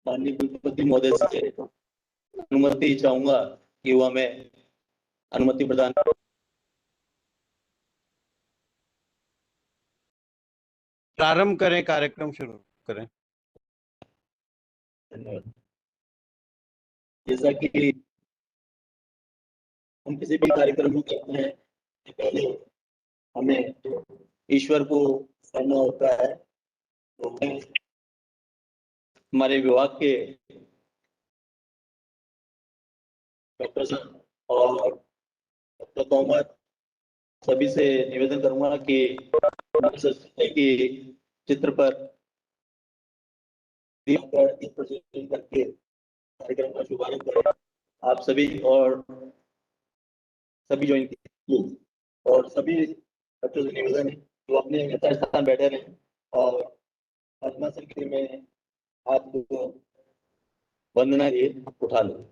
माननीय कुलपति महोदय से अनुमति चाहूंगा कि वो हमें अनुमति प्रदान। प्रारंभ करें, कार्यक्रम शुरू करें। धन्यवाद। जैसा कि हम किसी भी कार्यक्रम को करते हैं, पहले हमें ईश्वर को करना होता है। तो हमारे विभाग के डॉक्टर साहब और डॉक्टर तोमर सभी से निवेदन करूंगा कि की चित्र पर करके कार्यक्रम का शुभारंभ करें। आप सभी और सभी ज्वाइन किए और सभी बच्चों से निवेदन है तो अपने यथास्थान बैठे रहें और पद्मासन के में आपको वंदना ये उठा लो।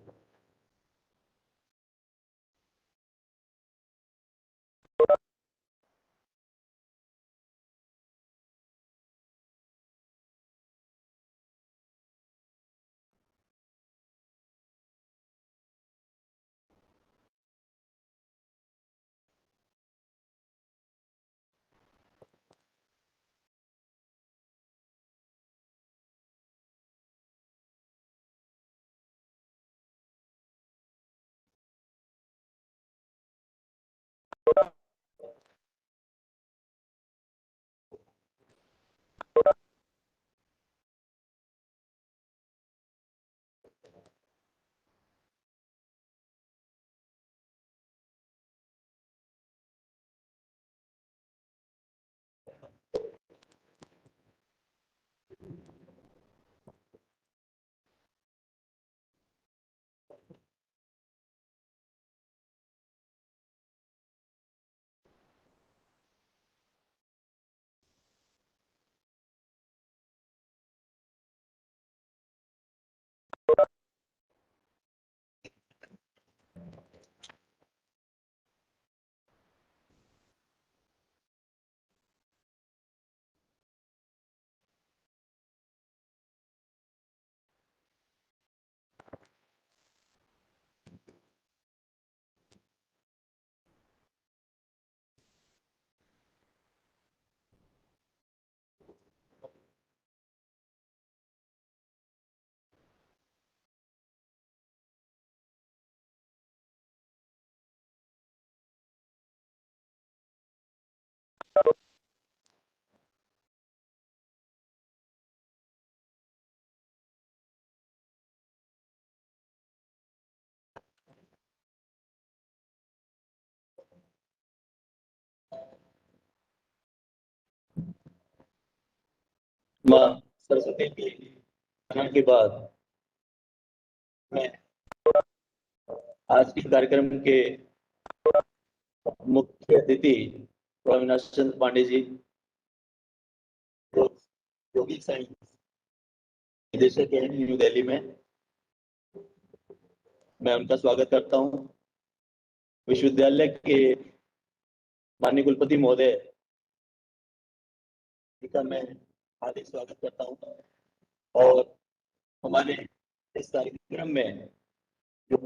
माँ सरस्वती की स्नान के बाद मैं आज के कार्यक्रम के मुख्य अतिथि अविनाश चंद्र पांडे जी यौगिक साइंस निदेशक है न्यू दिल्ली में, मैं उनका स्वागत करता हूं। विश्वविद्यालय के माननीय कुलपति महोदय का मैं हार्दिक स्वागत करता हूं और हमारे इस कार्यक्रम में जो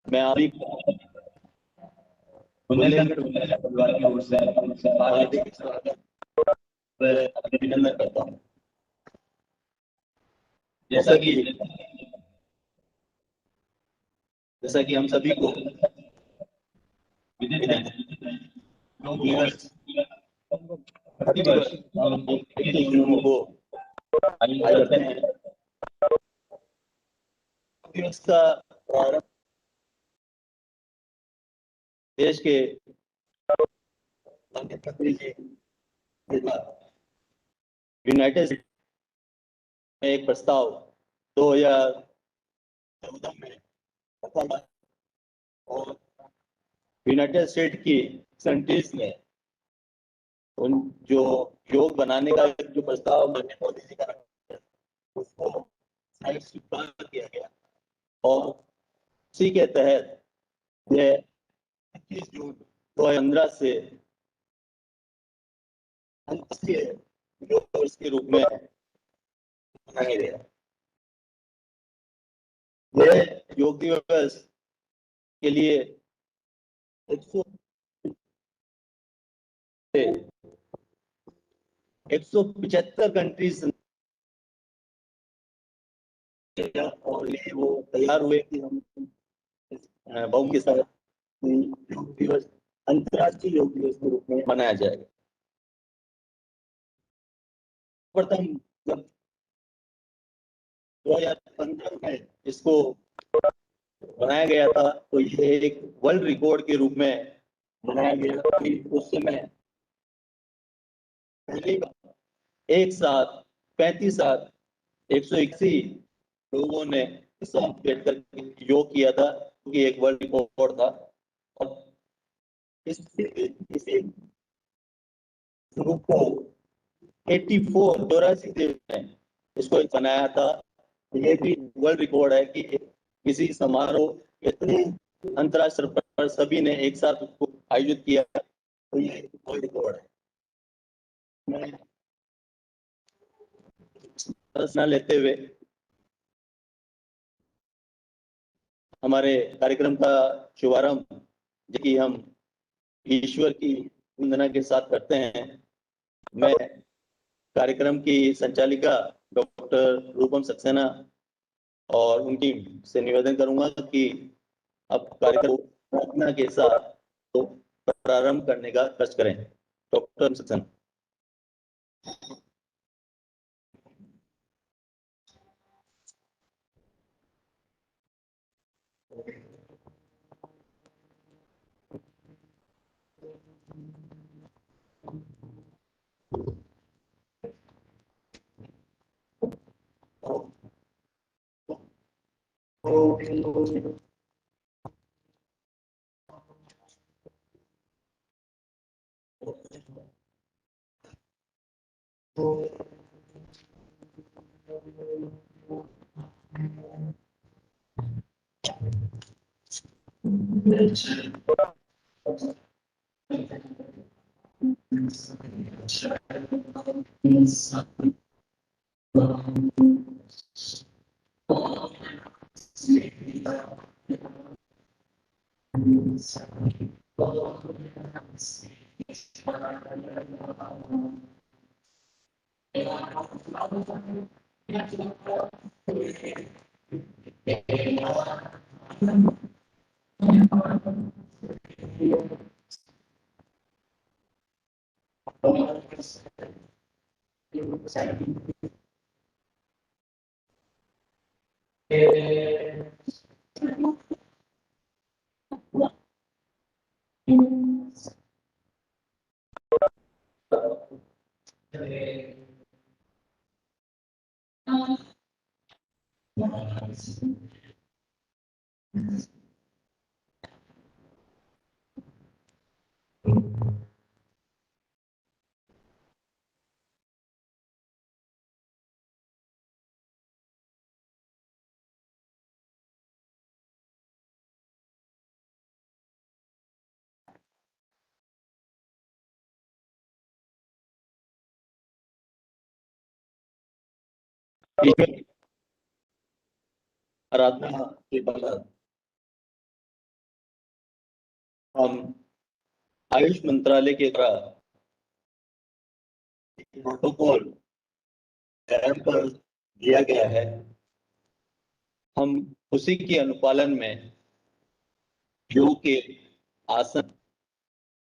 मैं अभी परिवार की ओर से हार्दिक स्वागत अभिनंदन करता हूं। जैसा कि हम सभी को प्रतिवर्ष को आगे बढ़ते हैं। दिवस का प्रारंभ देश के प्रधानमंत्री जी के द्वारा यूनाइटेड स्टेट्स में एक प्रस्ताव 2014 में रखा था और यूनाइटेड स्टेट की साइंटिस्ट ने उन जो योग बनाने का जो प्रस्ताव नरेंद्र मोदी जी का रखा था, उसको स्वीकार किया गया और उसी के तहत यह 21 जून 2015 से अंतर्राष्ट्रीय योग दिवस के रूप में मनाया गया। यह योग दिवस के लिए 175 कंट्रीज और ये वो तैयार हुए कि हम बहु के साथ योग दिवस अंतर्राष्ट्रीय योग दिवस के रूप में मनाया जाएगा। प्रथम जब 2015 में इसको बनाया गया था तो ये एक वर्ल्ड रिकॉर्ड के रूप में बनाया गया। उस समय पहली बार एक साथ 181 लोगों ने बैठकर योग किया था, क्योंकि एक वर्ल्ड रिकॉर्ड था। और इसी ग्रुप को 84 देश ने इसको बनाया था। ये भी वर्ल्ड रिकॉर्ड है कि किसी समारोह इतने अंतरराष्ट्रीय पर सभी ने एक साथ उसको आयोजित किया, तो ये वर्ल्ड रिकॉर्ड है। मैं न लेते हुए हमारे कार्यक्रम का शुभारंभ कि हम ईश्वर की वंदना के साथ करते हैं। मैं कार्यक्रम की संचालिका डॉक्टर रूपम सक्सेना और उनकी से निवेदन करूंगा कि अब कार्यक्रम प्रार्थना के साथ तो प्रारंभ करने का कष्ट करें। डॉक्टर सक्सेना। आराधना के बाद हम आयुष मंत्रालय के द्वारा प्रोटोकॉल तैयार कर दिया गया है। हम उसी के अनुपालन में योग के आसन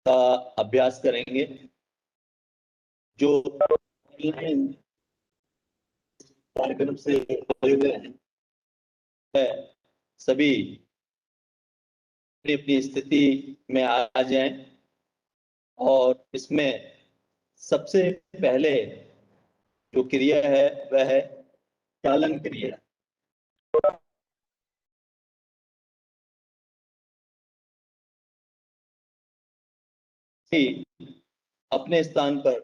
का अभ्यास करेंगे। जो कार्यक्रम से जुड़े हुए हैं, सभी अपनी अपनी स्थिति में आ जाएं और इसमें सबसे पहले जो क्रिया है वह है चालन क्रिया। अपने स्थान पर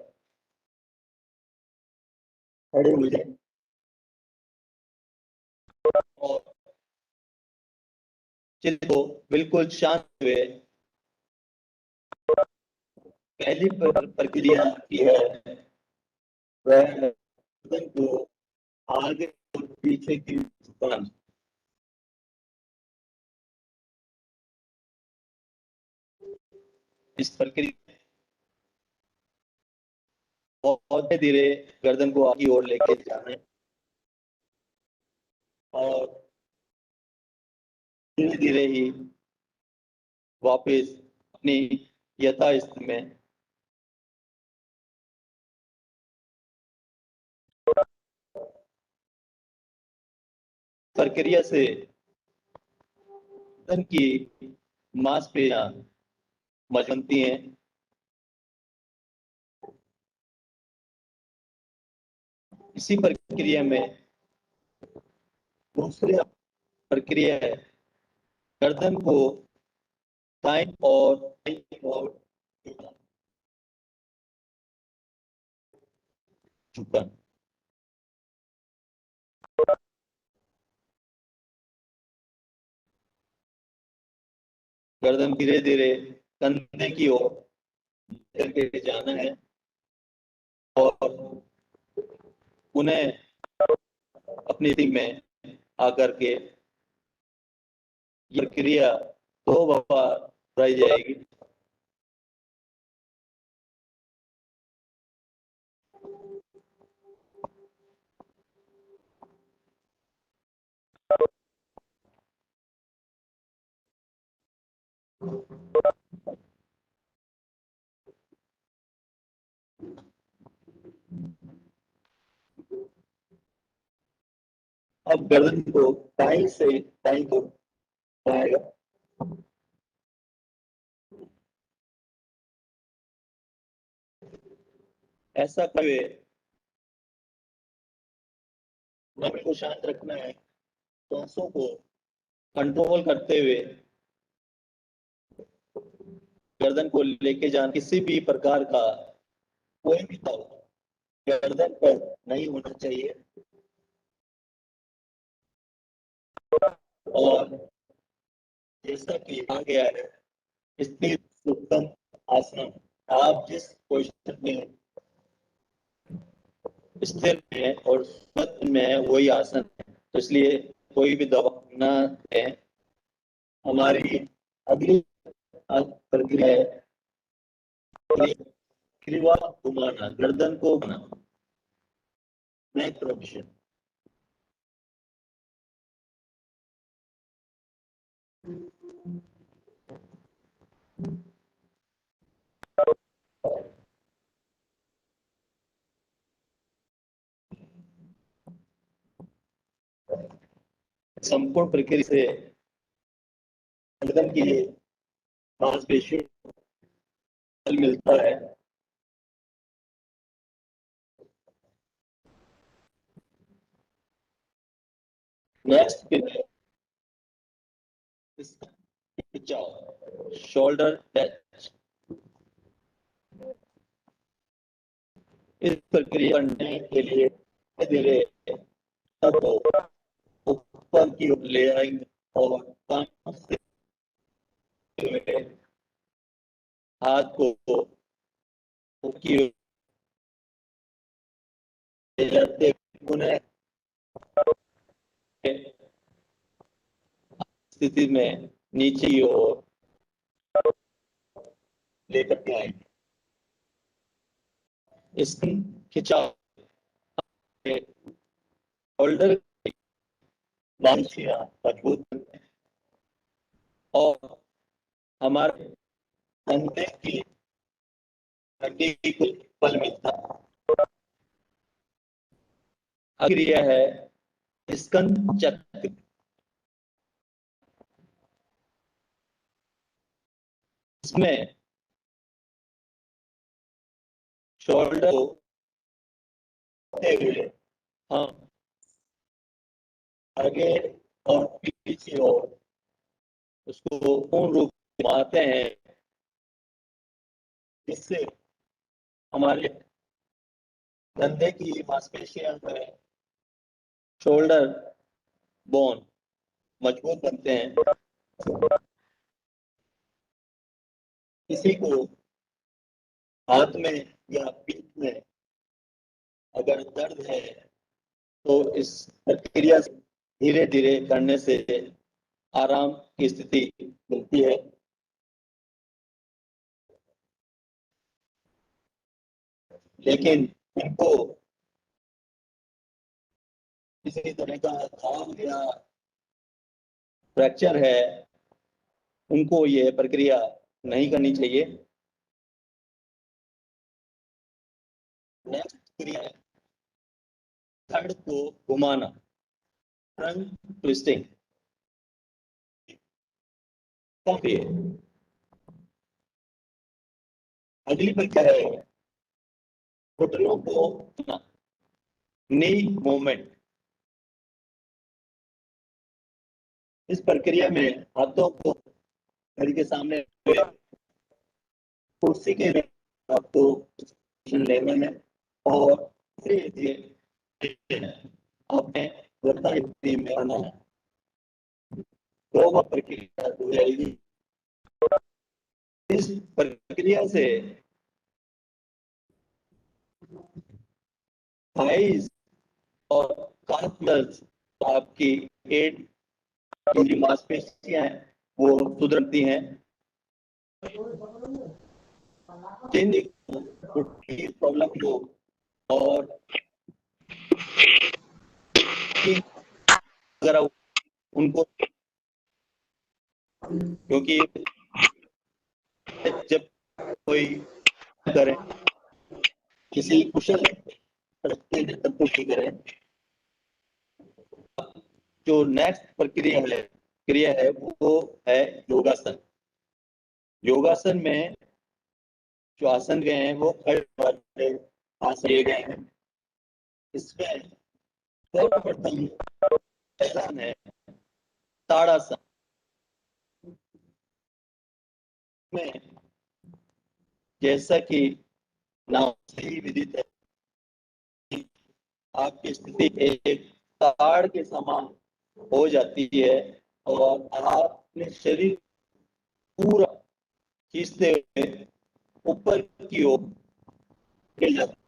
खड़े हो जाए और चित्त को बिल्कुल शांत हुए पहली प्रक्रिया की है वह गर्दन को आगे और पीछे की झुकाना। इस प्रक्रिया बहुत धीरे गर्दन को आगे ओर लेके जाना है और धीरे धीरे ही वापस अपनी यथास्थिति में प्रक्रिया से गर्दन की मांसपेशियां मजबूती हैं। इसी प्रक्रिया में दूसरी प्रक्रिया है गर्दन को दाईं और बाईं ओर झुकाना। गर्दन धीरे धीरे कंधे की ओर करके जाना है और उन्हें अपनी स्थिति में आकर के यह क्रिया 2 बार दोहराई जाएगी। अब गर्दन को दाईं से दाईं को आएगा। ऐसा करे मन को शांत रखना है, सांसों को कंट्रोल करते हुए गर्दन को लेके जाना। किसी भी प्रकार का कोई भी दबाव गर्दन पर नहीं होना चाहिए और जैसा कि कहा गया है स्थिर सुखम आसन, आप जिस पोजीशन में स्थिर है और स्वस्थ में है वही आसन है, तो इसलिए कोई भी दबाव न है। हमारी अगली प्रक्रिया है ग्रीवा घुमाना, गर्दन को घुमाना, नेक रोटेशन। संपूर्ण प्रक्रिया से गर्दन की मांसपेशियों को बल मिलता है। Next shoulder touch. इस प्रक्रिया करने के लिए धीरे धीरे ऊपर की ओर ले आएंगे और कानों से हाथ को की ओर ले जाते उन्हें स्थिति में नीचे की ओर लेकर के आएंगे। इसकी खिंचाव शोल्डर मांसपेशियां मजबूत बनते हैं और हमारे कंधे की हड्डी को बल मिलता है। क्रिया है स्कंद चक्र। इसमें शोल्डर को होते हुए हम आगे और पीछे और उसको पूर्ण रूप से घुमाते हैं, जिससे हमारे कंधे की मांसपेशियां में शोल्डर बोन मजबूत बनते हैं। किसी को हाथ में या पीठ में अगर दर्द है तो इस प्रक्रिया से धीरे धीरे करने से आराम की स्थिति मिलती है। लेकिन इनको किसी तरह का घाव या फ्रैक्चर है, उनको ये प्रक्रिया नहीं करनी चाहिए। नेक्स्ट क्रिया है धड़ को घुमाना, ट्रंक ट्विस्टिंग। अगली प्रक्रिया है घुटनों को नी मूवमेंट। इस प्रक्रिया में हाथों को घड़ी के सामने कुर्सी के आपको लेने में और धीरे धीरे अपने वर्तमान में आना है, तो वह प्रक्रिया हो जाएगी। इस प्रक्रिया से थाइस और कार्पल्स, आपकी पेट की जो मांसपेशियां हैं वो सुधरती हैं। जिन प्रॉब्लम हो और अगर उनको, क्योंकि जब कोई करें किसी कुशल करें, जो नेक्स्ट क्रिया है वो है योगासन। योगासन में जो आसन गए हैं वो खड़े वाले आसन दिए गए हैं। इसमें सर्वप्रथम आसन है ताड़ासन। में जैसा कि नाम से ही विदित है, आपकी स्थिति एक ताड़ के समान हो जाती है और आप अपने शरीर पूरा खींचते हुए ऊपर की ओर गिर जाते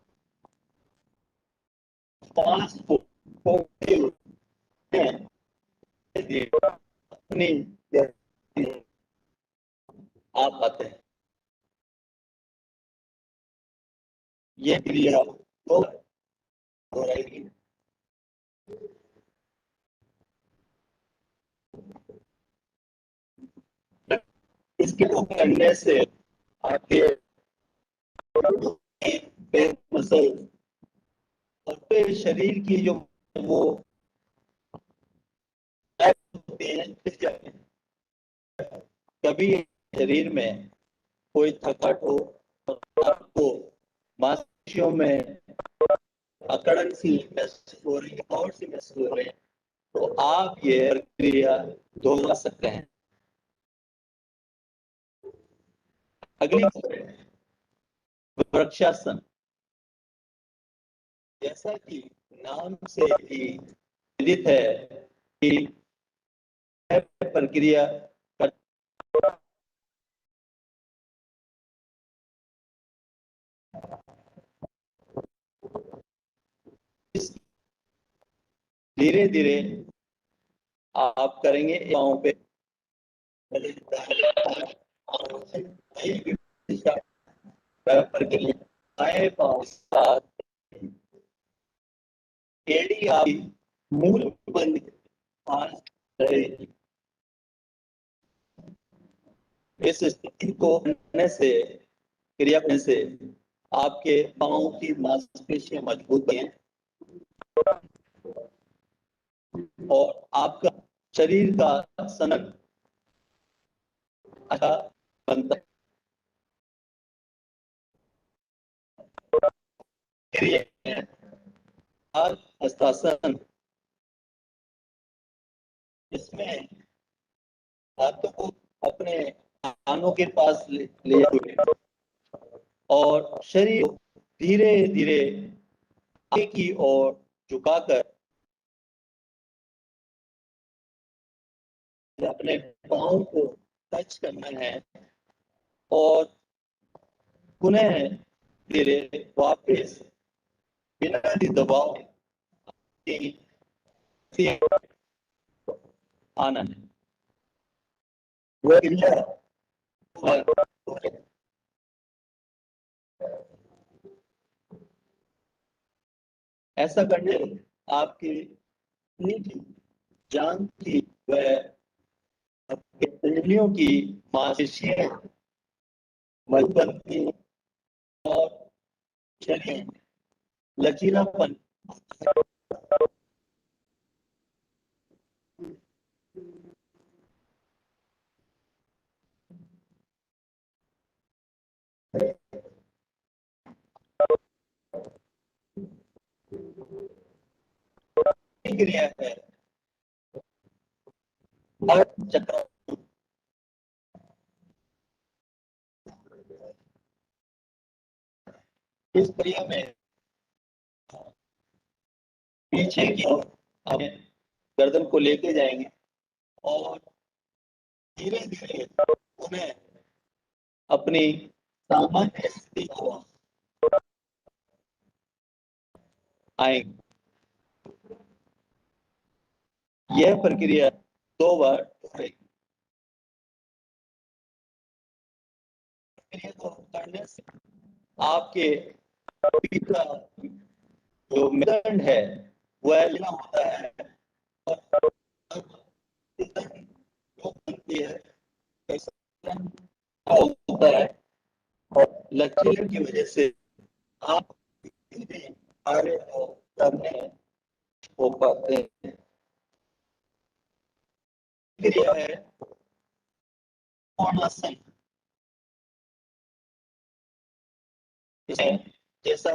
अपनी आप आते हैं। ये क्रिया तो हो रहेगी। इसके करने से आपके बैक मसल और फिर शरीर की जो वो होते हैं, कभी शरीर में कोई थकावट हो, आपको मांसपेशियों में अकड़न सी महसूस हो रही है और सी महसूस हो रही है, तो आप ये प्रक्रिया दोहरा सकते हैं। अगली वृक्षासन। जैसा कि नाम से ही विदित है कि प्रक्रिया धीरे धीरे आप करेंगे। पाँव पे दाएं पाँव साथ एड़ी आपकी मूल बंद पास रहेगी। इस स्थिति को करने से, क्रिया करने से आपके पाँव की मांसपेशियां मजबूत बने और आपका शरीर का सनक अच्छा बनता है। फिर ये है हस्तासन। इसमें हाथों को अपने कानों के पास ले हुए और शरीर धीरे धीरे आगे की ओर झुकाकर अपने पाँव को टच करना है और पुनः धीरे वापस बिना किसी दबाव के आना है। वह क्रिया ऐसा करने आपकी नीति जान की वह आपके उंगलियों की मांसपेशियां मजबूत बनती हैं और शरीर लचीलापन क्रिया है। हर चक्र इस क्रिया में पीछे की ओर हम गर्दन को लेके जाएंगे और धीरे धीरे उन्हें अपनी सामान्य स्थिति को आएंगे। यह प्रक्रिया 2 बार दोहराएगी। तो करने से आपके पीठ का जो मेरुदंड है वह लेना होता है और जो बनती है ऐसा होता है और लचीले की वजह से आप आगे करने हो पाते हैं। फिर यह है कोणासन। जैसा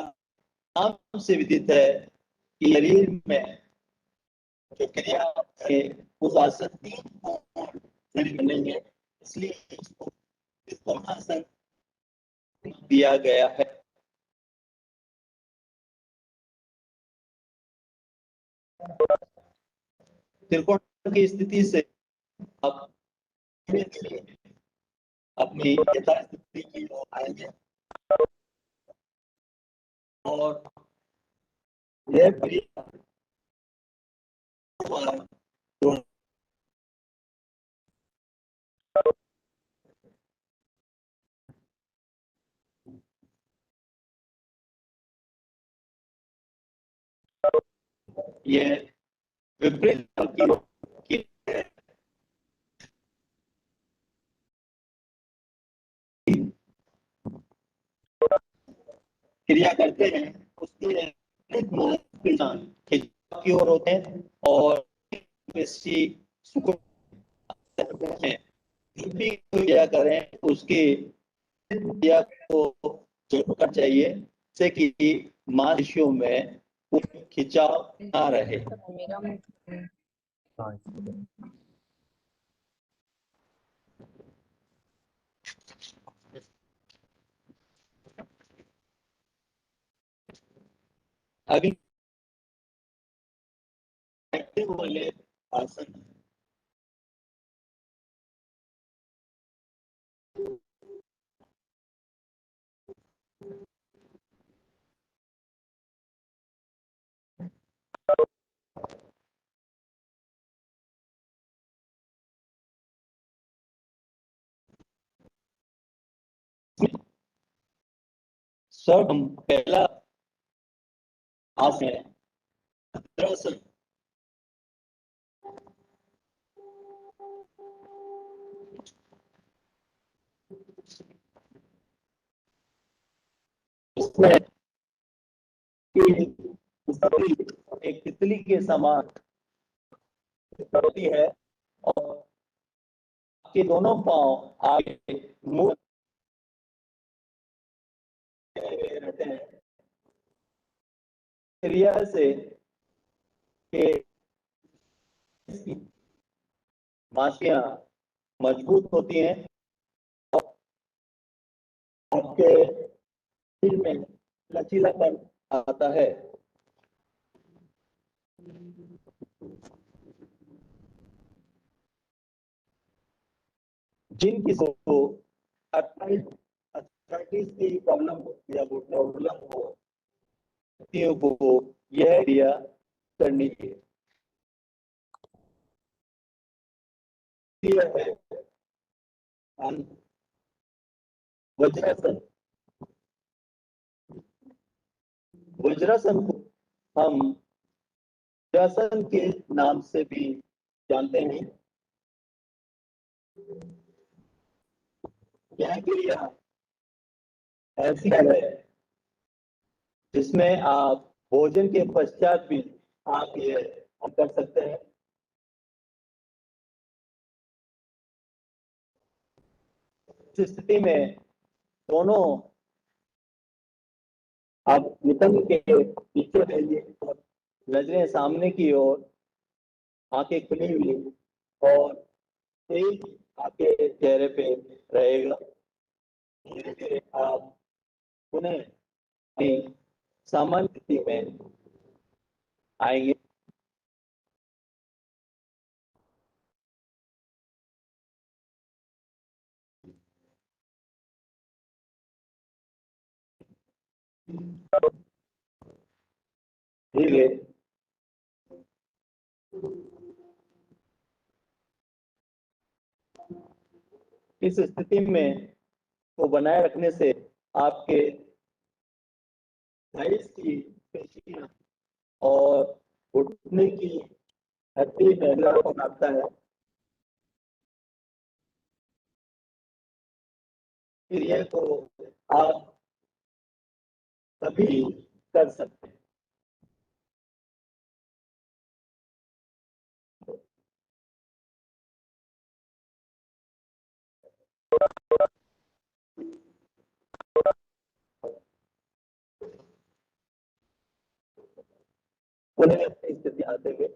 नाम से विदित है कि शरीर में जो क्रिया है उस आसन 3 शरीर बनेंगे, इसलिए इसको कोणासन दिया गया है। त्रिकोण की स्थिति से आप धीरे धीरे अपनी यथास्थिति की ओर आएंगे और यह क्रिया यह विपरीत की क्रिया करते हैं उसके निशान खिंचाव की ओर होते हैं और पेशी सुकून है। जब भी क्रिया करें उसकी क्रिया को जोड़ना चाहिए जिससे कि मांसपेशियों में कोई खिंचाव ना रहे। अभी वाले आसन सब हम पहला आसन है भद्रासन। उसमें एक तितली के समान होती है और आपके दोनों पांव आगे मुंह रहते हैं। क्रिया से के मांसपेशियां मजबूत होती हैं और आपके शरीर में लचीलापन आता है। जिन किसी को अर्थराइटिस की प्रॉब्लम या प्रॉब्लम हो, व्यक्तियों को यह क्रिया करनी चाहिए। यह है वज्रासन। वज्रासन को हम वज्रासन के नाम से भी जानते हैं। यह क्रिया ऐसी है जिसमें आप भोजन के पश्चात भी आप ये कर सकते हैं। इस स्थिति में दोनों आप नितंब के पीछे रहिए और नजरें सामने की ओर, आंखें खुली हुई और तेज आपके चेहरे पे रहेगा। धीरे धीरे आप पुनः अपनी सामान्य स्थिति में आएंगे। धीरे इस स्थिति में को बनाए रखने से आपके थाइस की पेशियां और घुटने की हड्डी में लचीलापन आता है। क्रिया को आप सभी कर सकते हैं। पुनः अपनी स्थिति आते हुए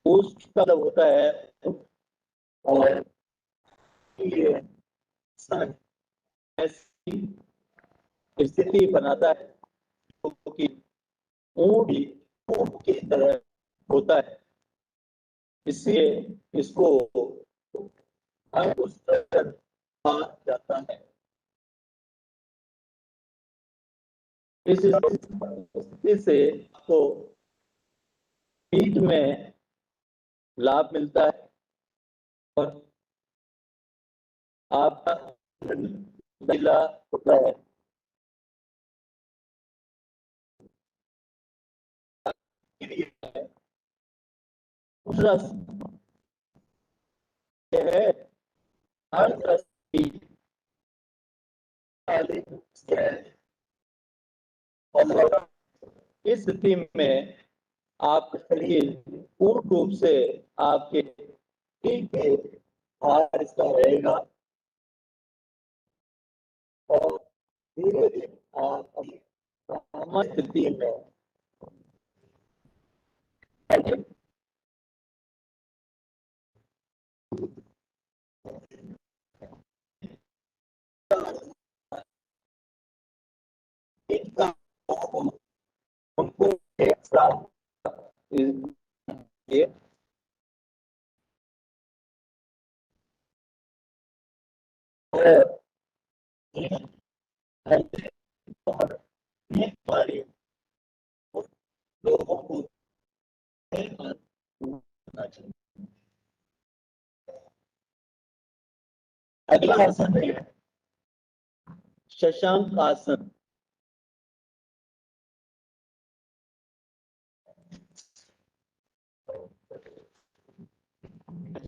पोस्ट का मतलब होता है और ये ऐसी स्थिति बनाता है कि ऊंट भी ऊंट की तरह होता है। इसलिए इसको कहा जाता है। इस स्थिति से आपको पीठ में लाभ मिलता है और आपका ढीला होता है। दूसरा यह है हर तरह की और इस स्थिति में आपका शरीर पूर्ण रूप से आपके पीठ के भार इसका रहेगा और धीरे धीरे आप अपनी सामान्य स्थिति में उनको एक साथ ये और ये हमारे लोगों को करना चाहिए। अगला आसन है शशांक आसन।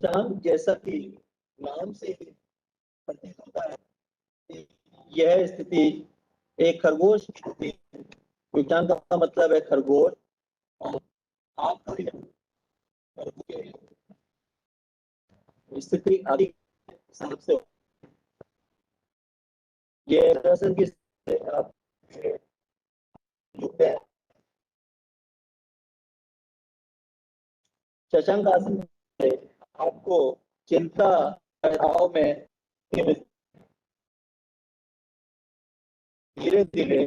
शशांक, जैसा कि नाम से ही प्रतीत होता है कि यह स्थिति एक खरगोश की स्थिति है। शशांक का मतलब है खरगोश, और आपका खरगोश की स्थिति आदि हिसाब से ये दरअसल की आप शशांक आसन से आपको चिंता तनाव में धीरे धीरे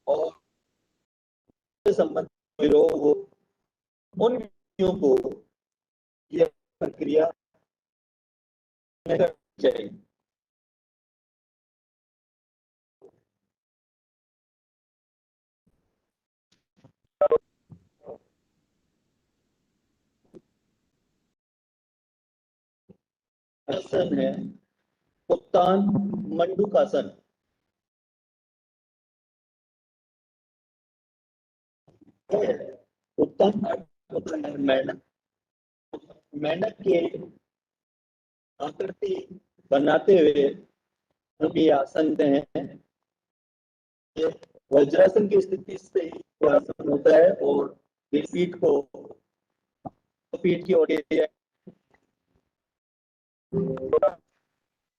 और संबंधित विरोध हो, उन व्यक्तियों को यह प्रक्रिया करनी चाहिए। आसन है उत्तान मंडूकासन। उत्तान होता है मेंढक, मेंढक के आकृति बनाते हुए हम ये आसन हैं। ये वज्रासन की स्थिति से ही आसन होता है, और इस पीठ की ओर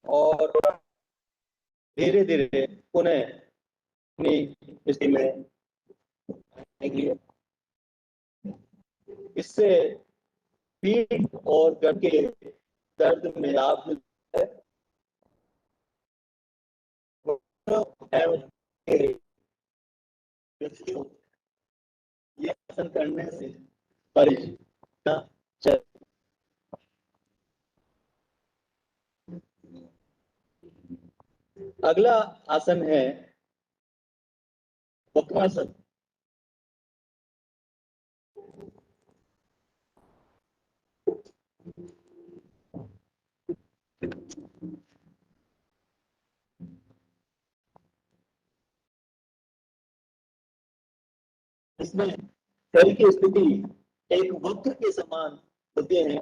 और धीरे धीरे पुनः अपनी स्थिति में आएंगे। इससे पीठ और गट के दर्द में राहत मिलता है। ये आसन करने से परेशान चल। अगला आसन है वक्रासन। इसमें शरीर की स्थिति एक वक्र के समान होते हैं,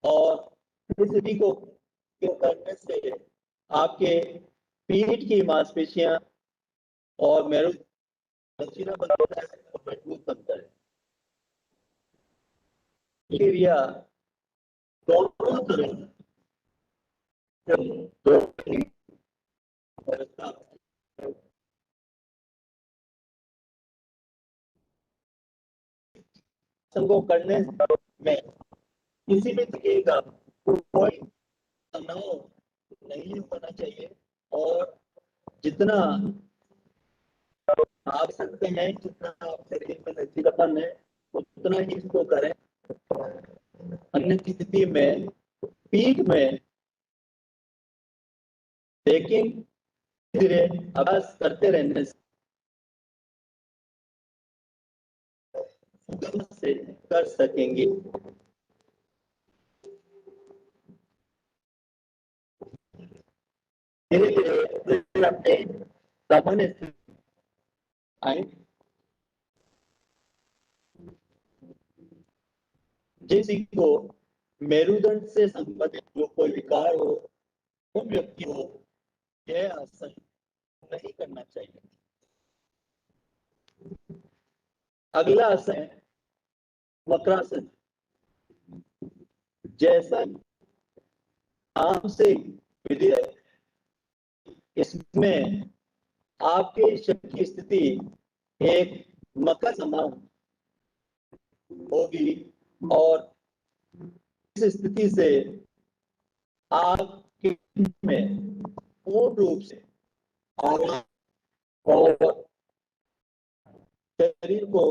और इस स्थिति को करने से आपके पीठ की मांसपेशियां और मेरु लचीला बनता है और मजबूत बनता है। क्रिया दोनों तरह को करने में किसी भी तरीके का कोई तनाव नहीं होना चाहिए, और जितना आप सकते हैं, जितना आप शरीर में लचीलापन है, उतना ही इसको करें। अन्य स्थिति में पीठ में, लेकिन धीरे अभ्यास करते रहने से कर सकेंगे। धीरे धीरे अपने सामान्य स्थिति आए। किसी को मेरुदंड से संबंधित जो कोई विकार हो, उन व्यक्ति को यह आसन नहीं करना चाहिए। अगला आसन है वक्रासन। जैसा नाम से विधि है, इसमें आपके शरीर की स्थिति एक मकर समान होगी, और इस स्थिति से आपके में पूर्ण रूप से आराम और शरीर को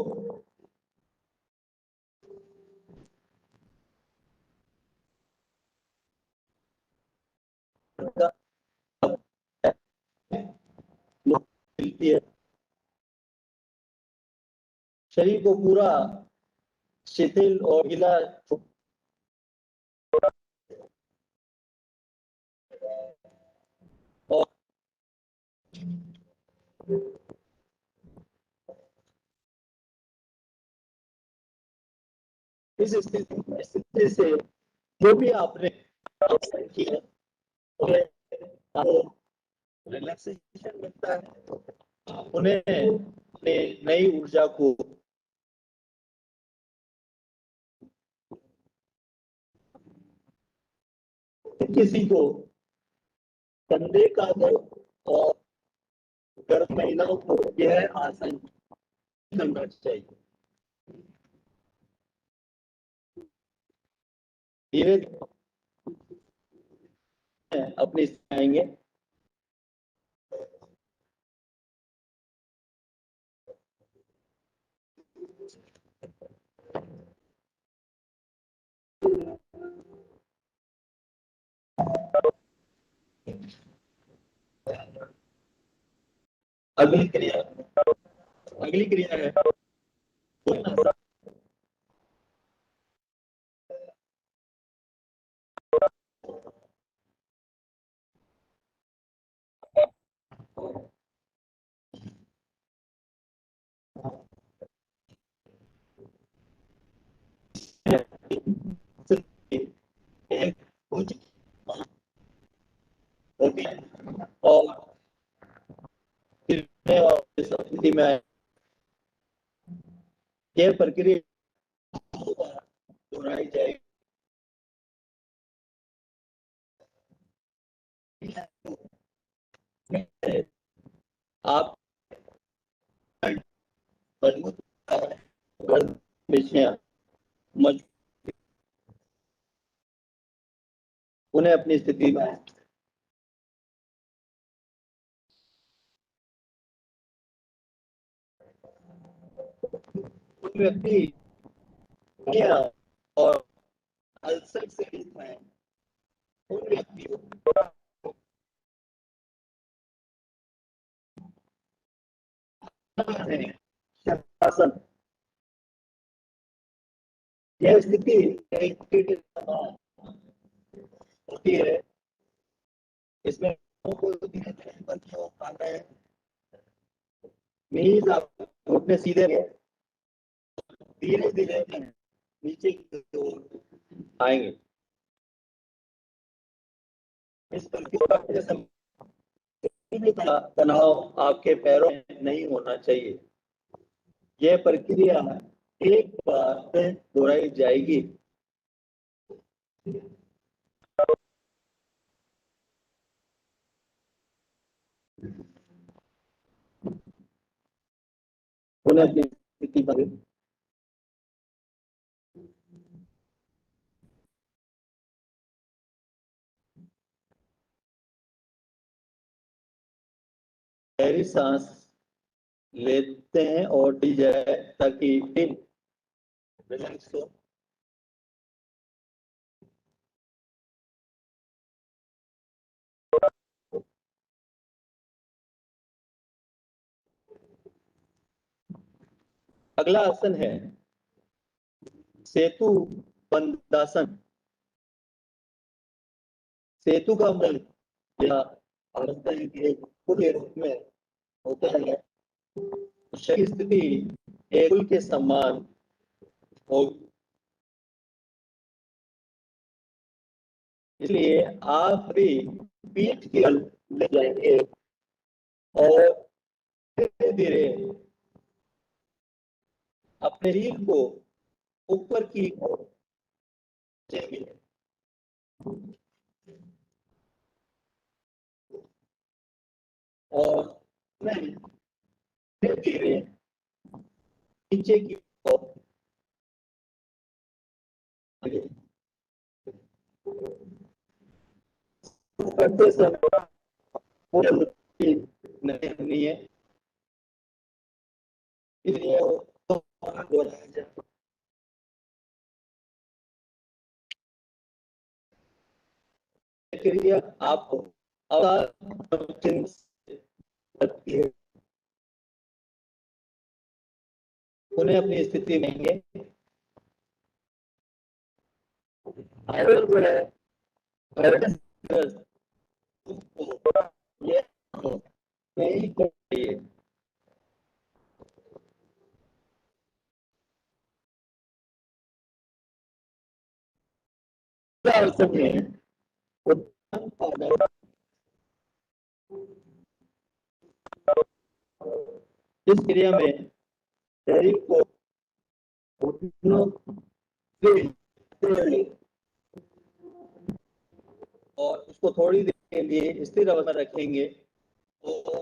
मिलती है। शरीर को पूरा शिथिल और ढीला और इस स्थिति से जो भी आपने किया रिलैक्सेशन मिलता है, उन्हें अपने नई ऊर्जा को किसी को कंधे का दर्द और गर्म महिलाओं को यह आसन करना चाहिए। धीरे अपने आएंगे। अगली क्रिया है और स्थिति में यह प्रक्रिया दोहराई जाएगी। आप मजबूत उन्हें अपनी स्थिति में व्यक्ति और अल्सर से है उन व्यक्तियों शासन यह स्थिति होती है। इसमें घुटने सीधे धीरे धीरे नीचे की ओर आएंगे। इस प्रक्रिया तनाव आपके पैरों में नहीं होना चाहिए। यह प्रक्रिया एक बार दोहराई जाएगी। उन्हें अपनी स्थिति पर गहरी सांस लेते हैं और दी जाए ताकि दिल रिलैक्स हो। अगला आसन है सेतु बंदासन। सेतु का बल के रूप में होता है। शरीर स्थिति एक के समान हो, इसलिए आप भी पीठ की बल ले जाएंगे और धीरे धीरे अपने शरीर को ऊपर की ओर जाएंगे और धीरे धीरे नीचे की ओर करते समय नहीं है, इसलिए क्रिया आपको उन्हें अपनी स्थिति में नहीं चाहिए। आसन है उत्थान पादप। इस क्रिया में शरीर को घुटनों से और उसको थोड़ी देर के लिए स्थिर अवस्था रखेंगे और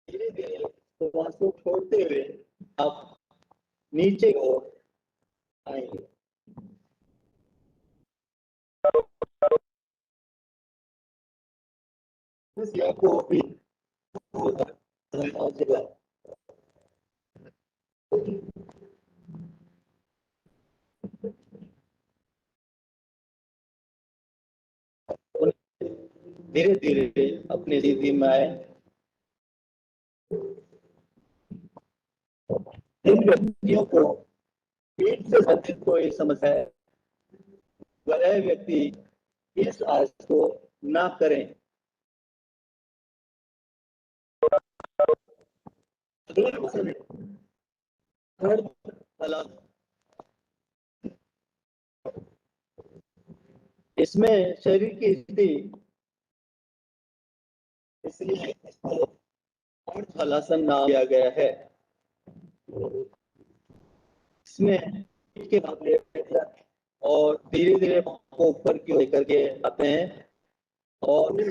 धीरे धीरे श्वास को छोड़ते हुए आप नीचे की ओर आएंगे। इस क्रिया को भी धीरे धीरे अपनी स्थिति में आए। जिन व्यक्तियों को पेट से संबंधित कोई समस्या है वह व्यक्ति इस आसन को ना करें। अगला आसन है हलासन। इसमें शरीर की स्थिति इसलिए इसको हलासन नाम दिया गया है। इसमें पीठ के भाग लेते हैं और धीरे धीरे को ऊपर की ओर करके आते हैं और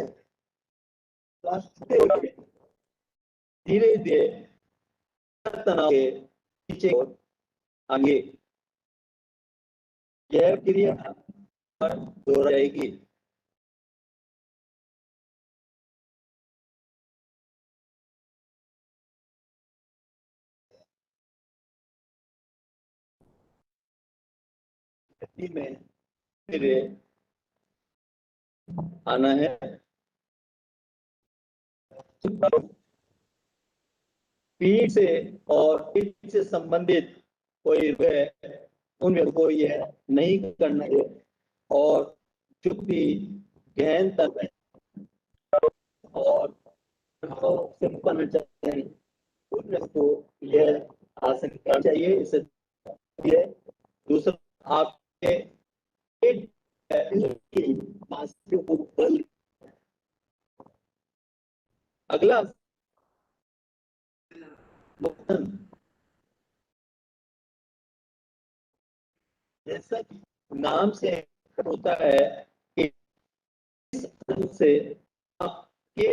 धीरे धीरे तनाव के नीचे आगे यह क्रिया दोहराएगी। में धीरे आना है। पीठ से और पीठ से संबंधित कोई उन व्यक्ति को यह नहीं करना है और चुप भी गहन तक और संपन्न चाहिए उन व्यक्ति को यह आसन करना चाहिए। इससे दूसरा आपके पेट की मांसपेशियों को बल। अगला मुक्तन। जैसा कि नाम से होता है कि इस आसन से आपके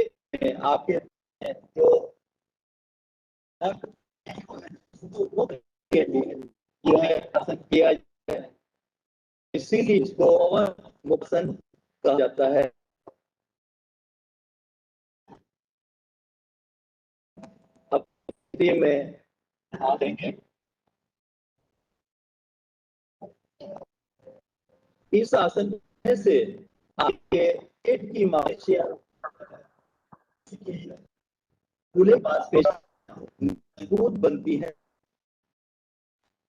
जो के लिए यह आसन किया जाता है इसीलिए इसको मुक्सन कहा जाता है। अब में आ देंगे इस आसन से आपके पेट की मांसपेशियां खुले मांसपेशियां मजबूत बनती है।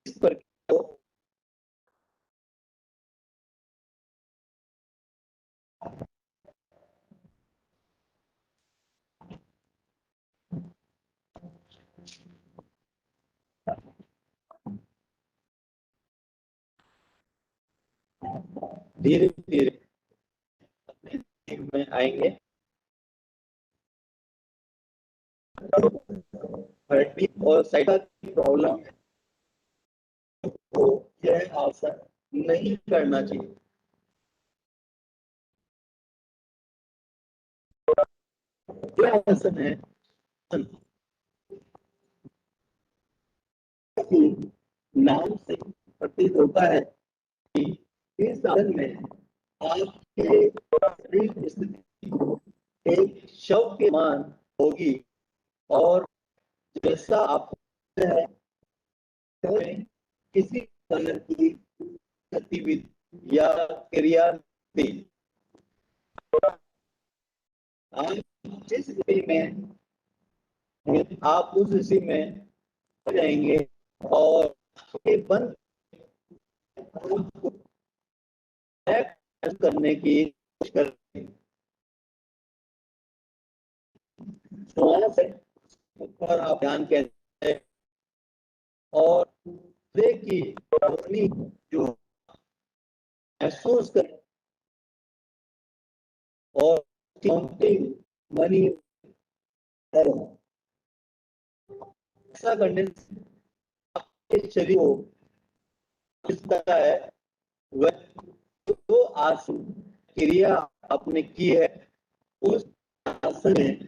इस पर धीरे धीरे अपने में आएंगे। हड्डी और साइटा की प्रॉब्लम को यह आसन नहीं करना चाहिए। यह आसन है नाम से प्रतीत होता है कि इस आसन में आपके शरीर की स्थिति एक शव के मान होगी और जैसा आप है किसी तरह की गतिविधि या क्रिया में आप जिस स्थिति में आप उस स्थिति में हो जाएंगे और बंद करने की कोशिश करें। श्वास है पर आप ध्यान केंद्रित करें और देखिए अपनी जो महसूस करें और काउंटिंग मनी करें। ऐसा करने से आपके शरीर को इस तरह है वह जो आसन क्रिया आपने की है उस आसन में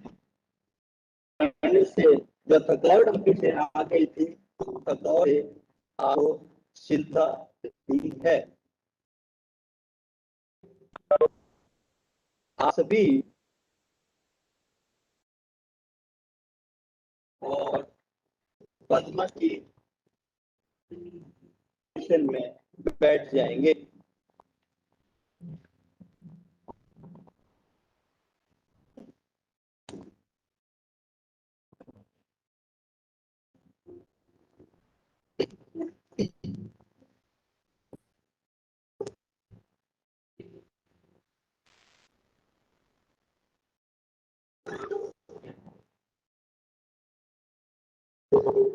करने से जो थकावट आपके से आ गई थी थकावट से आपको चिंता दी है। आप सभी और पद्मा की पोजीशन में बैठ जाएंगे।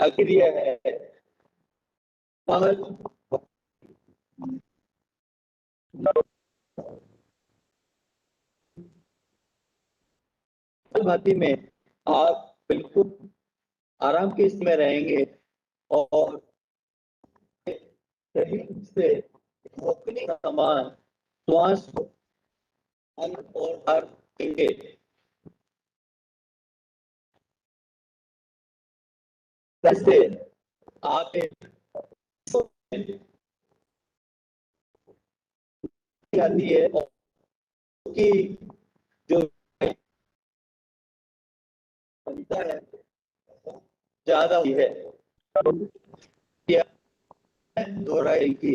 अक्रिय है भांति में आप बिल्कुल आराम के इसमें रहेंगे और शरीर से रोकने का समान श्वास को अंदर और बाहर देंगे। जैसे आप आती है और की जो क्षमता है ज्यादा हुई है या दोहराई की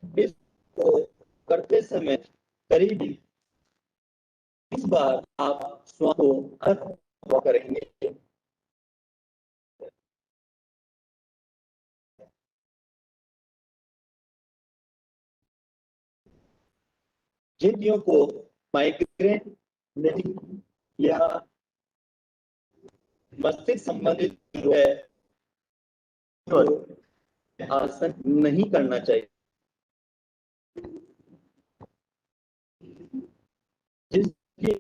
इसको करते समय करीब इस बार आप श्वास को अंदर करेंगे। जिन व्यक्तियों को माइग्रेन नहीं या मस्तिष्क संबंधित जो है तो आसन नहीं करना चाहिए। जिसकी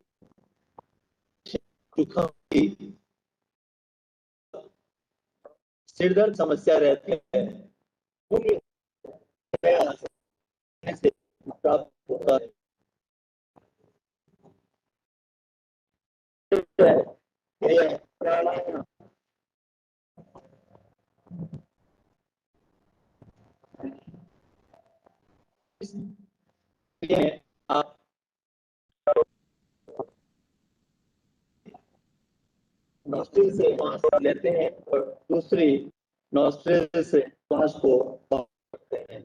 सिर दर्द समस्या रहती है उन्हें से प्राप्त होता है। प्राणायाम आप नोस्ट्रिल से सांस लेते हैं और दूसरी नोस्ट्रिल से सांस को बाहर करते हैं।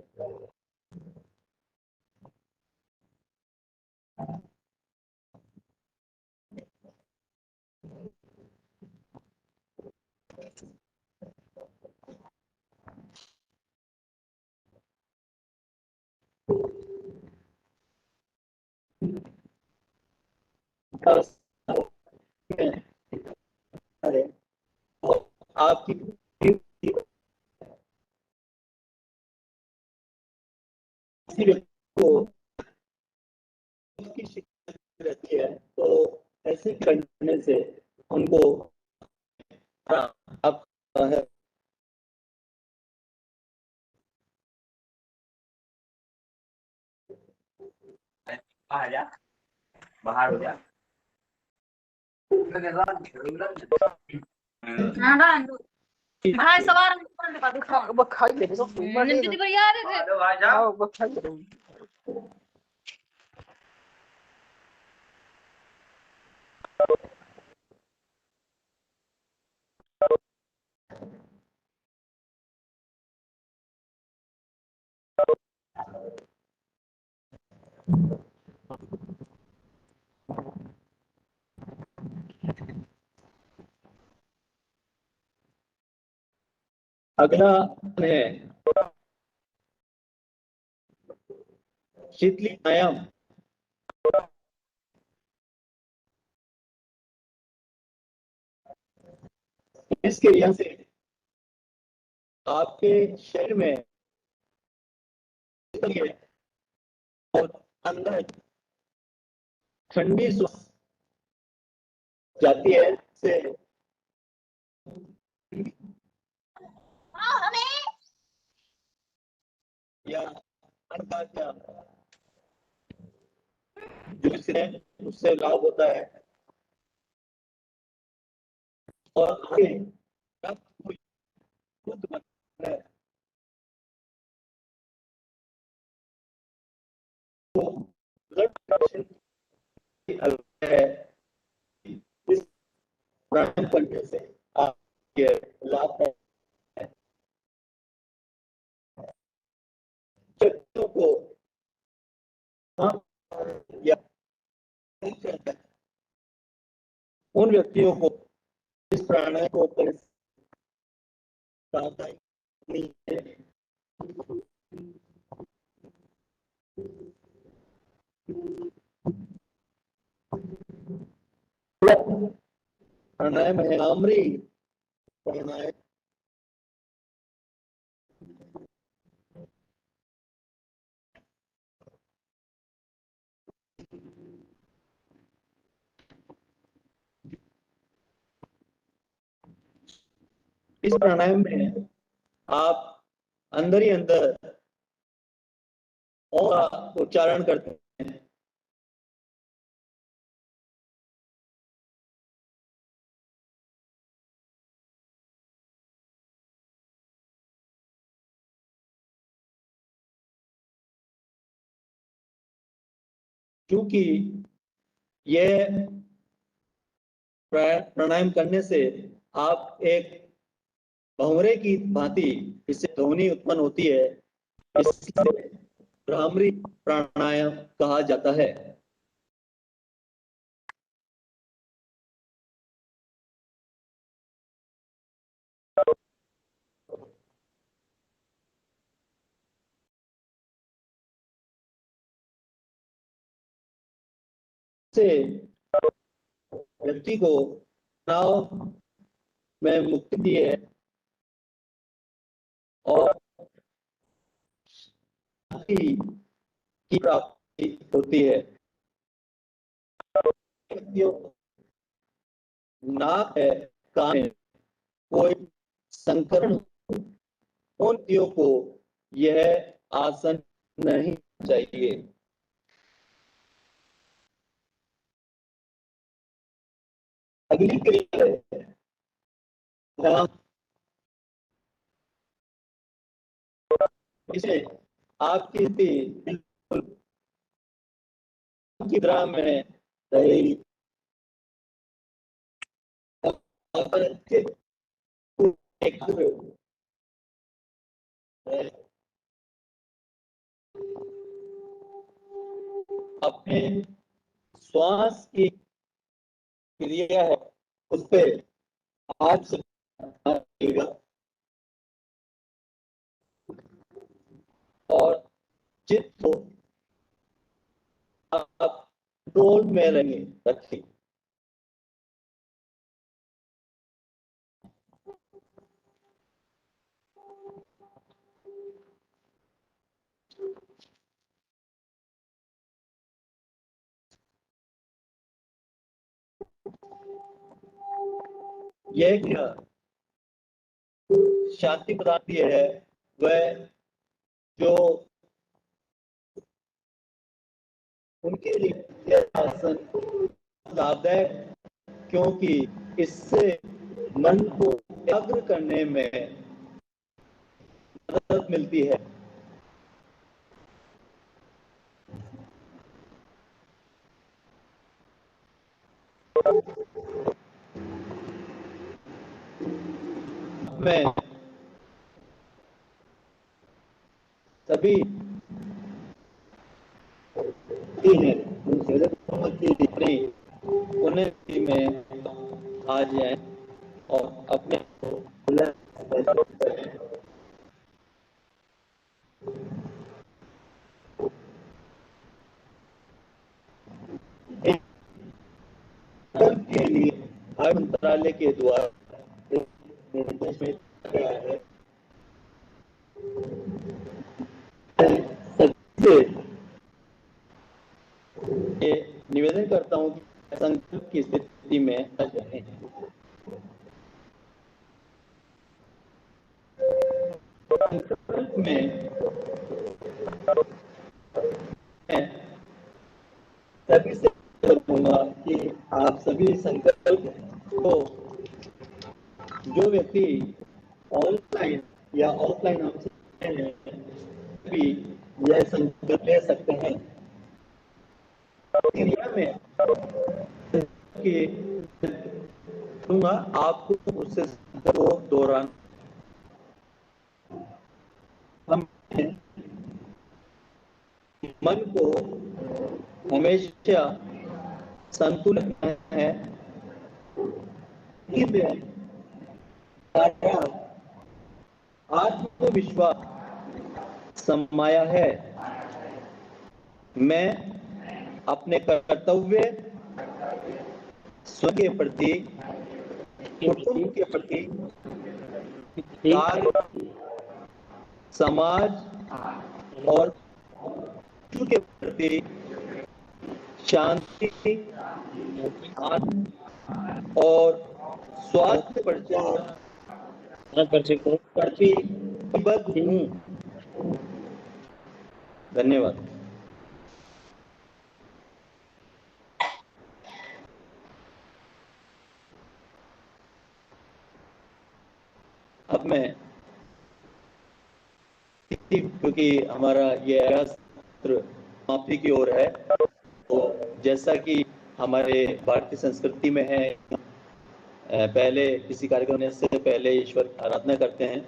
आपकी को की शिकायत रहती है तो ऐसे करने से उनको आप है आ जा बाहर हो जा भाई सवार का दिखा बखाई ले तो नंदी पर यार है आ जाओ बखाई ले अगला है शीतली प्राणायाम इसके क्रिया से आपके शरीर में और अंदर ठंडी सांस जाती है से या का जो उससे लाभ होता है और आगे कोई है तो ब्लड प्रेशर है इस प्राणायाम करने से आपके लाभ है व्यक्तियों को या उन व्यक्तियों को इस प्राणायाम को नहीं है प्राणायाम है आमरी प्राणायाम इस प्राणायाम में आप अंदर ही अंदर ओम का उच्चारण करते हैं क्योंकि यह प्राणायाम करने से आप एक भंवरे की भांति इससे ध्वनि उत्पन्न होती है, इसलिए भ्रामरी प्राणायाम कहा जाता है। से व्यक्ति को तनाव में मुक्ति है और शांति की प्राप्ति होती है। व्यक्तियों को नाक है, कान है, कोई संकरण उन व्यक्तियों को यह आसन नहीं चाहिए। अगली क्रिया है इसे आपकी बिल्कुल की तरह में रहेगी। अपने श्वास की क्रिया है उस पर आप सब और चित्त को आप कंट्रोल में रखिए। यह क्या शांति प्रदान है वह जो उनके लिए आसन लाभदायक, क्योंकि इससे मन को एकाग्र करने में मदद मिलती है। मैं सभी उन्हें में आ जाए और अपने आयुष मंत्रालय के द्वारा एक निर्देश में किया है सबसे ये निवेदन करता हूँ कि संकट की स्थिति में न जाएं। संकट में मैं सभी से कहूंगा कि आप सभी संकल्प को जो व्यक्ति ऑनलाइन या ऑफलाइन हमसे भी यह संकल्प ले सकते हैं इंडिया में कि दूंगा आपको उससे को दौरान हम मन को हमेशा संतुलित है आत्मविश्वास समाया है। मैं अपने कर्तव्य स्वयं के प्रति, कुटुंब के प्रति, कार्य, समाज और विश्व के प्रति शांति और स्वास्थ्य प्रचार प्रतिबद्ध हूँ। धन्यवाद। अब मैं क्योंकि हमारा ये सत्र समाप्ति की ओर है, तो जैसा कि हमारे भारतीय संस्कृति में है, पहले किसी कार्यक्रम से पहले ईश्वर की आराधना करते हैं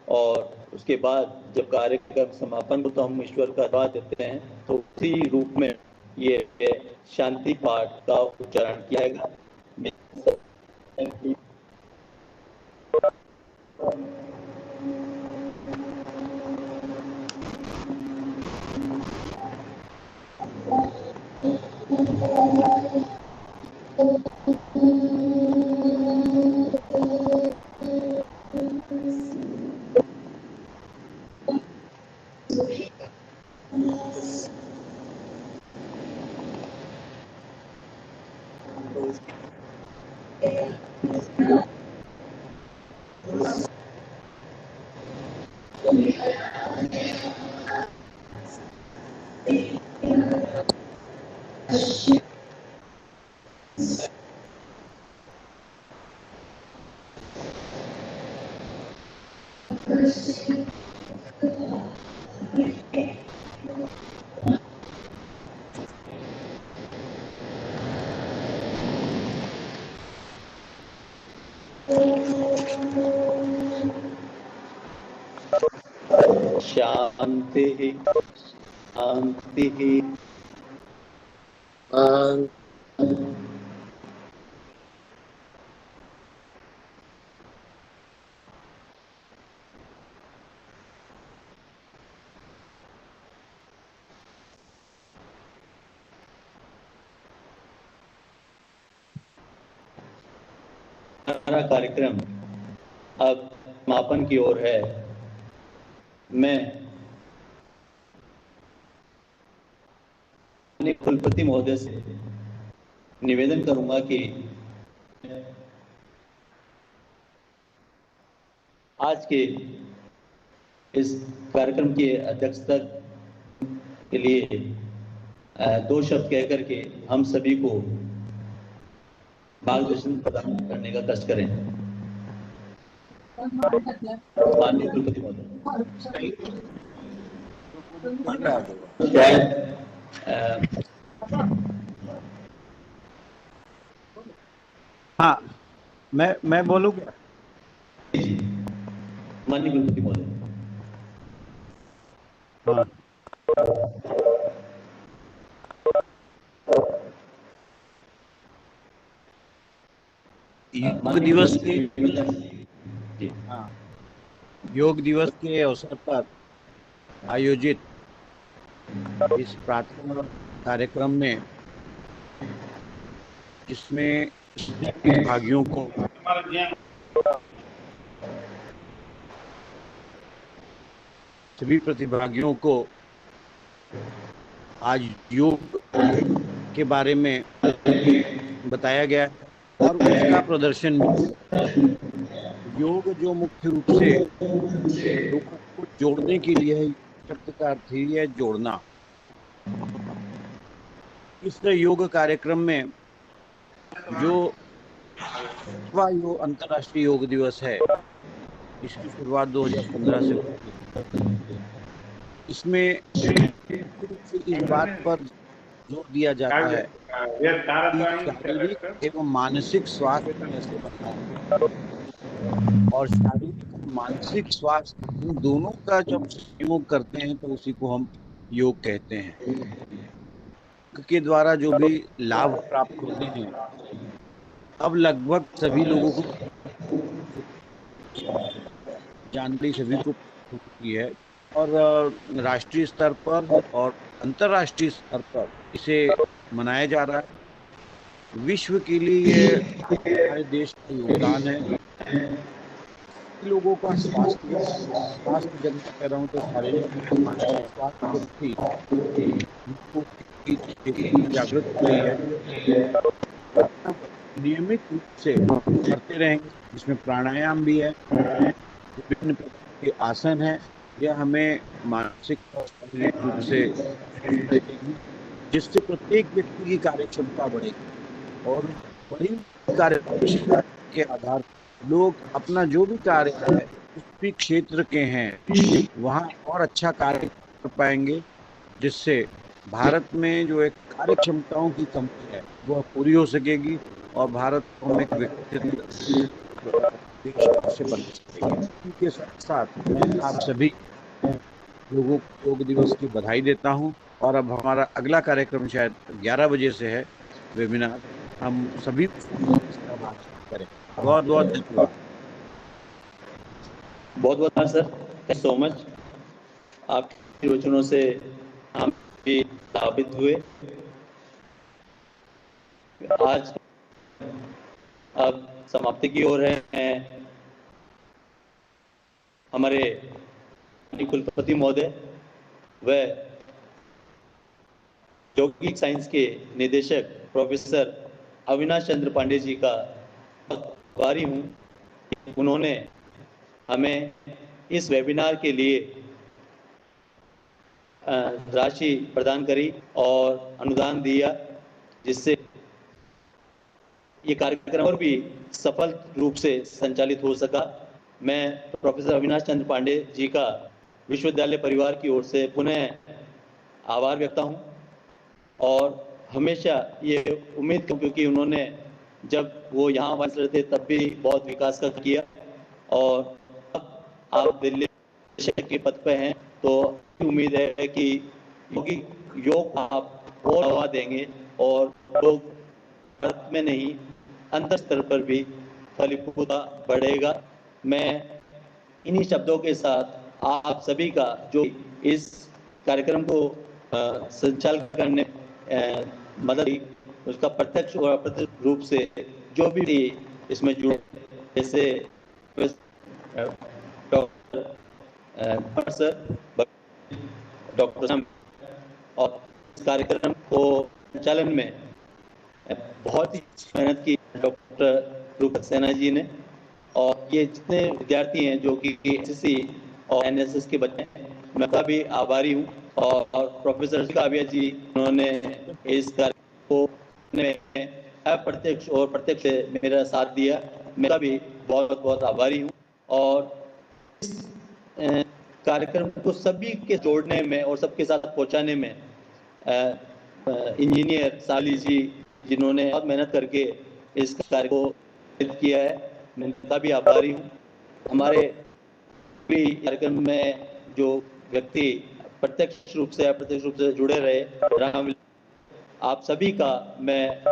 और उसके बाद जब कार्यक्रम समापन हो तो हम ईश्वर का धन्यवाद देते हैं। तो उसी रूप में ये शांति पाठ का उच्चारण किया जाएगा। शांति शांति हमारा कार्यक्रम अब समापन की ओर है। मैं कुलपति महोदय से निवेदन करूंगा कि आज के इस कार्यक्रम की अध्यक्षता के लिए 2 शब्द कहकर के हम सभी को मार्गदर्शन प्रदान करने का कष्ट करें। माननीय कुलपति महोदय। हाँ, मैं बोलूँ क्या? माननीय कुलपति महोदय। हाँ। योग दिवस के योग दिवस के अवसर पर आयोजित इस प्रार्थना कार्यक्रम में, जिसमें प्रतिभागियों को आज योग के बारे में बताया गया है और उसका प्रदर्शन भी। योग जो मुख्य रूप से लोगों को जोड़ने के लिए है, शब्द का अर्थ ही है जोड़ना। इस योग कार्यक्रम में जो अंतर्राष्ट्रीय योग दिवस है, इसकी शुरुआत 2015 से हुई। इसमें इस बात पर जोर दिया जाता है कि शारीरिक एवं मानसिक स्वास्थ्य कैसे बनना है, और शारीरिक मानसिक स्वास्थ्य इन दोनों का जब सहयोग करते हैं तो उसी को हम योग कहते हैं। के द्वारा जो भी लाभ प्राप्त होते हैं, अब लगभग सभी लोगों को जानकारी सभी को होती है, और राष्ट्रीय स्तर पर और अंतर्राष्ट्रीय स्तर पर इसे मनाया जा रहा है। विश्व के लिए हमारे देश का योगदान है। लोगों का स्वास्थ्य जब मैं कह रहा हूँ तो शारीरिक मानसिक स्वास्थ्य जागृत हो रही है। नियमित रूप से करते रहेंगे, जिसमें प्राणायाम भी है, विभिन्न प्रकार के आसन है। यह हमें मानसिक और शारीरिक रूप से जिससे प्रत्येक व्यक्ति की कार्यक्षमता बढ़ेगी, और बड़ी कार्यक्षमता के आधार पर लोग अपना जो भी कार्य है उस भी क्षेत्र के हैं वहाँ और अच्छा कार्य कर पाएंगे, जिससे भारत में जो एक कार्यक्षमताओं की कमी है वह पूरी हो सकेगी और भारत को एक व्यक्तित्व से बन सकेगी। इनके साथ साथ मैं आप सभी लोगों को योग दिवस की बधाई देता हूं, और अब हमारा अगला कार्यक्रम शायद 11 बजे से है, वेबिनार। हम सभी करें। बहुत बहुत धन्यवाद। बहुत बहुत sir, thank you so much. आपके वचनों से हम भी साबित हुए। आज अब समाप्ति की ओर है। हमारे कुलपति महोदय व यौगिक साइंस के निदेशक प्रोफेसर अविनाश चंद्र पांडे जी का आभारी हूँ। उन्होंने हमें इस वेबिनार के लिए राशि प्रदान करी और अनुदान दिया, जिससे ये कार्यक्रम और भी सफल रूप से संचालित हो सका। मैं प्रोफेसर अविनाश चंद्र पांडे जी का विश्वविद्यालय परिवार की ओर से पुनः आभार व्यक्त हूँ, और हमेशा ये उम्मीद करूँ, क्योंकि उन्होंने जब वो यहाँ वाइसर थे तब भी बहुत विकास का किया, और अब आप दिल्ली के पद पे हैं, तो उम्मीद है कि योग आप और बढ़ावा देंगे और लोग भारत में नहीं अंतर स्तर पर भी फलीभूता बढ़ेगा। मैं इन्हीं शब्दों के साथ आप सभी का जो इस कार्यक्रम को संचालित करने मदद, उसका प्रत्यक्ष और अप्रत्यक्ष रूप से जो भी इसमें जुड़े, जैसे डॉक्टर और इस कार्यक्रम को संचालन में बहुत ही मेहनत की डॉक्टर रूप सक्सेना जी ने, और ये जितने विद्यार्थी हैं जो कि एसएससी और एनएसएस के बच्चे हैं, मैं का भी आभारी हूँ। और प्रोफेसर काव्या जी, उन्होंने इस कार्य को अप्रत्यक्ष और प्रत्यक्ष से मेरा साथ दिया, मैं भी बहुत बहुत आभारी हूँ। और इस कार्यक्रम को सभी के जोड़ने में और सबके साथ पहुँचाने में इंजीनियर साली जी, जिन्होंने बहुत मेहनत करके इस कार्य को किया है, मैं उनका भी आभारी हूँ। हमारे भी कार्यक्रम में जो व्यक्ति प्रत्यक्ष रूप से अप्रत्यक्ष रूप से जुड़े रहे, आप सभी का मैं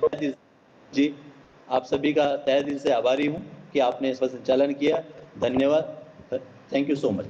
आप सभी का तहे दिल से आभारी हूँ कि आपने इस पर संचालन किया। धन्यवाद। Thank you so much.